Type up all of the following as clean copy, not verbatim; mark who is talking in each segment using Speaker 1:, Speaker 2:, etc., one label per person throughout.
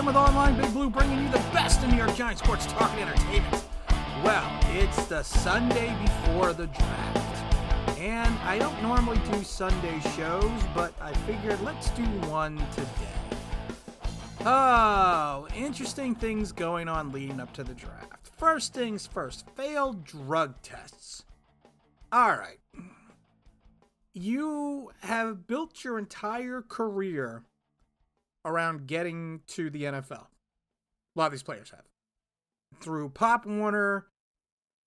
Speaker 1: with Online Big Blue, bringing you the best in New York Giants sports talk and entertainment. Well, it's the Sunday before the draft, and I don't normally do Sunday shows, but I figured let's do one today. Oh, interesting things going on leading up to the draft. First things first, failed drug tests. All right. You have built your entire career around getting to the NFL. A lot of these players have. Through Pop Warner,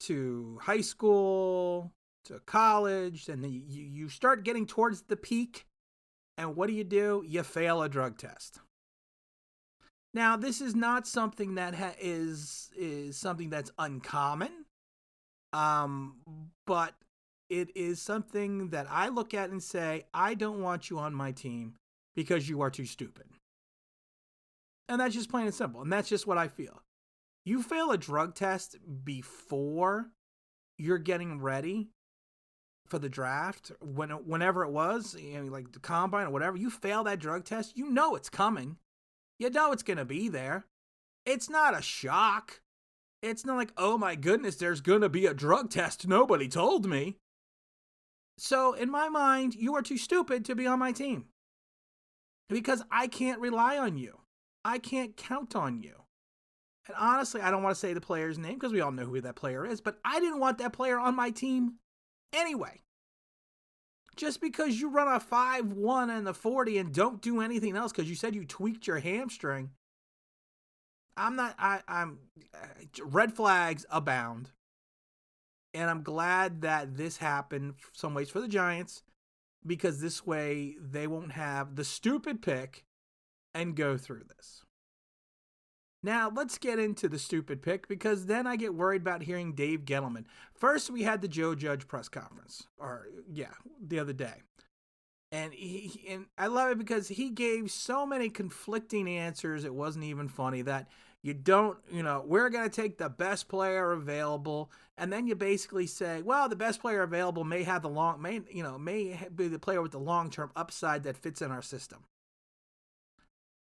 Speaker 1: to high school, to college, and then you start getting towards the peak, and what do? You fail a drug test. Now, this is not something that is something that's uncommon, but it is something that I look at and say, I don't want you on my team because you are too stupid. And that's just plain and simple. And that's just what I feel. You fail a drug test before you're getting ready for the draft, whenever it was, like the combine or whatever, you fail that drug test, you know it's coming. You know it's going to be there. It's not a shock. It's not like, oh my goodness, there's going to be a drug test. Nobody told me. So in my mind, you are too stupid to be on my team. Because I can't rely on you. I can't count on you. And honestly, I don't want to say the player's name because we all know who that player is, but I didn't want that player on my team anyway. Just because you run a 5.1 in the 40 and don't do anything else because you said you tweaked your hamstring, I'm red flags abound. And I'm glad that this happened some ways for the Giants because this way they won't have the stupid pick and go through this. Now, let's get into the stupid pick because then I get worried about hearing Dave Gettleman. First, we had the Joe Judge press conference, the other day. And and I love it because he gave so many conflicting answers, it wasn't even funny, that we're going to take the best player available. And then you basically say, well, the best player available may have may be the player with the long-term upside that fits in our system.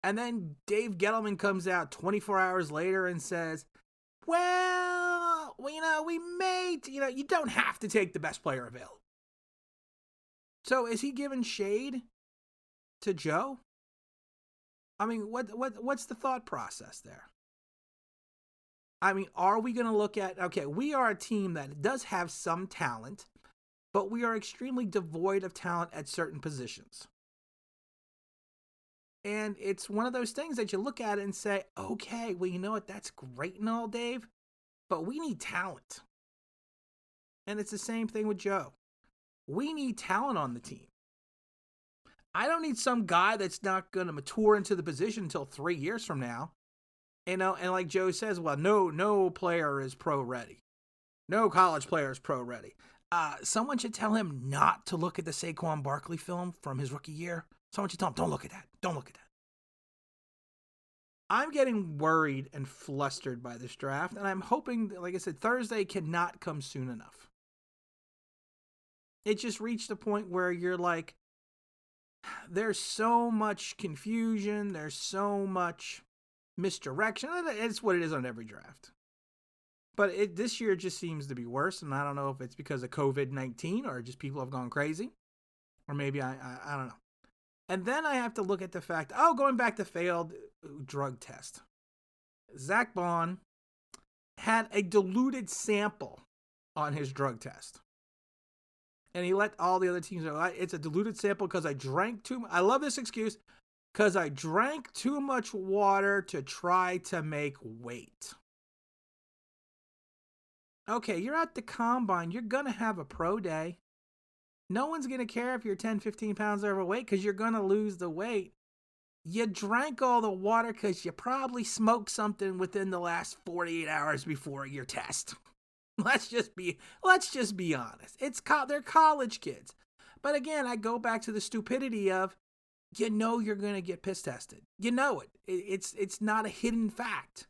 Speaker 1: And then Dave Gettleman comes out 24 hours later and says, well, we may, you don't have to take the best player available. So is he giving shade to Joe? I mean, what's the thought process there? I mean, are we going to look at, okay, we are a team that does have some talent, but we are extremely devoid of talent at certain positions. And it's one of those things that you look at it and say, okay, well, you know what? That's great and all, Dave, but we need talent. And it's the same thing with Joe. We need talent on the team. I don't need some guy that's not going to mature into the position until 3 years from now. And like Joe says, well, no player is pro ready. No college player is pro ready. Someone should tell him not to look at the Saquon Barkley film from his rookie year. Someone should tell him, don't look at that. Don't look at that. I'm getting worried and flustered by this draft, and I'm hoping, like I said, Thursday cannot come soon enough. It just reached a point where you're like, there's so much confusion, there's so much misdirection. It's what it is on every draft. But this year just seems to be worse, and I don't know if it's because of COVID-19 or just people have gone crazy, or maybe I don't know. And then I have to look at the fact, going back to failed drug test. Zach Bond had a diluted sample on his drug test. And he let all the other teams know, it's a diluted sample because I drank too much. I love this excuse, because I drank too much water to try to make weight. Okay, you're at the combine. You're going to have a pro day. No one's going to care if you're 10, 15 pounds overweight because you're going to lose the weight. You drank all the water because you probably smoked something within the last 48 hours before your test. Let's just be honest. They're college kids. But again, I go back to the stupidity of, you're going to get piss tested. You know it. It's not a hidden fact.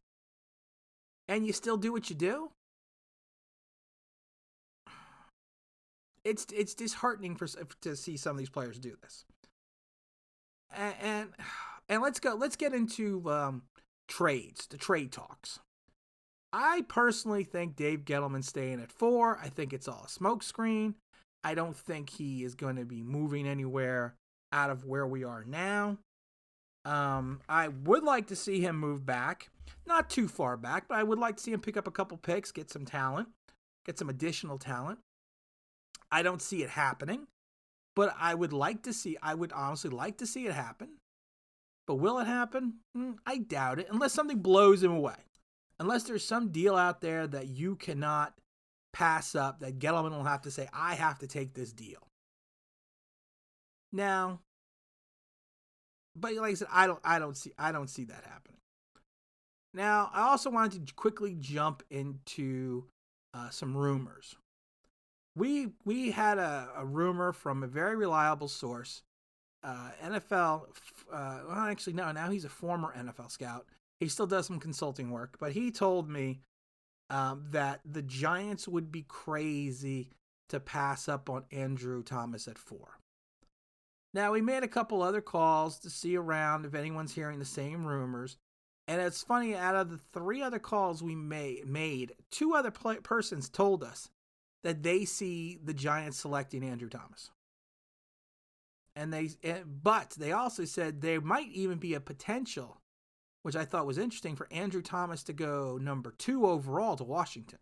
Speaker 1: And you still do what you do? It's disheartening to see some of these players do this. And let's get into the trade talks. I personally think Dave Gettleman's staying at 4. I think it's all a smokescreen. I don't think he is going to be moving anywhere out of where we are now. I would like to see him move back. Not too far back, but I would like to see him pick up a couple picks, get some talent, get some additional talent. I don't see it happening, but I would honestly like to see it happen. But will it happen? I doubt it, unless something blows him away. Unless there's some deal out there that you cannot pass up, that Gettleman will have to say, I have to take this deal. Now, but like I said, I don't see that happening. Now, I also wanted to quickly jump into some rumors. We had a rumor from a very reliable source, NFL. Now he's a former NFL scout. He still does some consulting work, but he told me that the Giants would be crazy to pass up on Andrew Thomas at 4. Now, we made a couple other calls to see around if anyone's hearing the same rumors. And it's funny, out of the 3 other calls we made, 2 other persons told us that they see the Giants selecting Andrew Thomas. But they also said there might even be a potential, which I thought was interesting, for Andrew Thomas to go number 2 overall to Washington,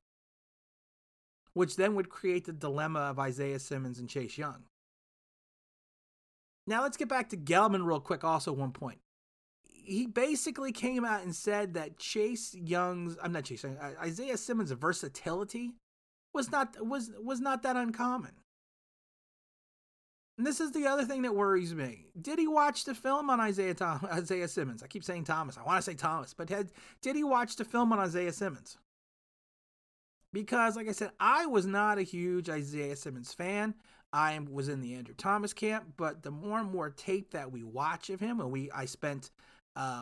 Speaker 1: which then would create the dilemma of Isaiah Simmons and Chase Young. Now let's get back to Gettleman real quick. Also, one point. He basically came out and said that Isaiah Simmons' versatility was not that uncommon. And this is the other thing that worries me. Did he watch the film on Isaiah Simmons? I keep saying Thomas. I want to say Thomas, but did he watch the film on Isaiah Simmons? Because, like I said, I was not a huge Isaiah Simmons fan. I was in the Andrew Thomas camp, but the more and more tape that we watch of him, and I spent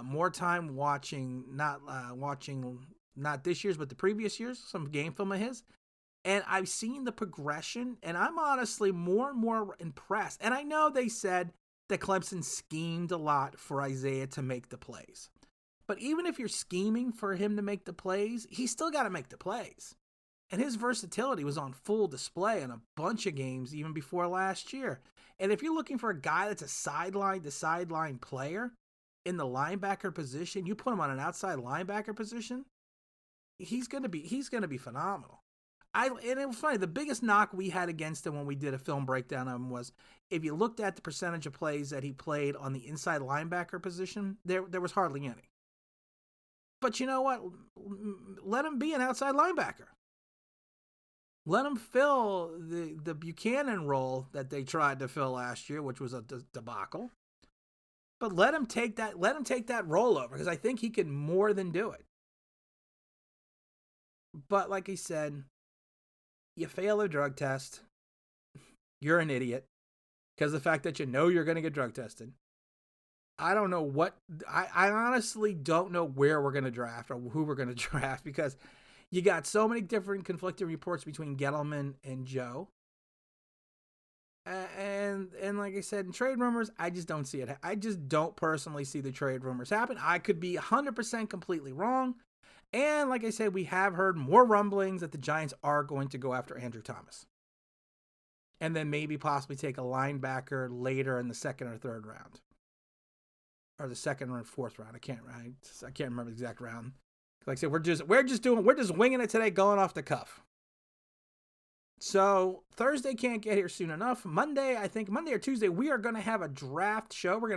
Speaker 1: more time watching, not this year's, but the previous years, some game film of his, and I've seen the progression, and I'm honestly more and more impressed. And I know they said that Clemson schemed a lot for Isaiah to make the plays, but even if you're scheming for him to make the plays, he's still got to make the plays. And his versatility was on full display in a bunch of games even before last year. And if you're looking for a guy that's a sideline-to-sideline player in the linebacker position, you put him on an outside linebacker position, he's gonna be phenomenal. And it was funny, the biggest knock we had against him when we did a film breakdown of him was, if you looked at the percentage of plays that he played on the inside linebacker position, there was hardly any. But you know what? Let him be an outside linebacker. Let him fill the Buchanan role that they tried to fill last year, which was a debacle. But let him take that role over, because I think he can more than do it. But like he said, you fail a drug test, you're an idiot, because the fact that you know you're going to get drug tested. I don't know I honestly don't know where we're going to draft or who we're going to draft, because you got so many different conflicting reports between Gettleman and Joe. And like I said, in trade rumors, I just don't see it. I just don't personally see the trade rumors happen. I could be 100% completely wrong. And like I said, we have heard more rumblings that the Giants are going to go after Andrew Thomas. And then maybe possibly take a linebacker later in the 2nd or 3rd round. Or the 2nd or 4th round. I can't remember the exact round. Like I said, we're just winging it today, going off the cuff. So Thursday can't get here soon enough. Monday or Tuesday, we are going to have a draft show. We're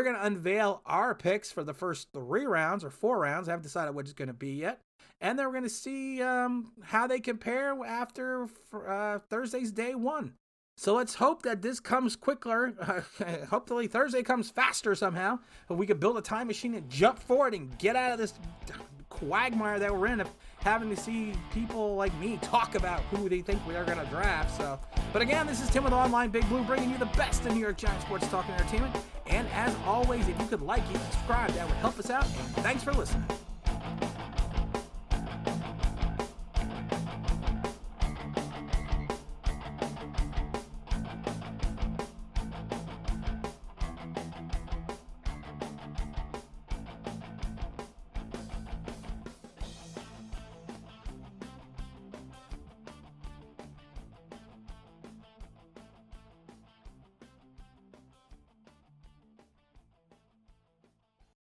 Speaker 1: gonna unveil our picks for the first 3 rounds or 4 rounds. I haven't decided what it's going to be yet. And then we're going to see how they compare after Thursday's day 1. So let's hope that this comes quicker. Hopefully Thursday comes faster somehow. But we could build a time machine and jump forward and get out of this quagmire that we're in of having to see people like me talk about who they think we are going to draft. So, but again, this is Tim with Online Big Blue, bringing you the best in New York Giants sports talk and entertainment. And as always, if you could like and subscribe, that would help us out. And thanks for listening.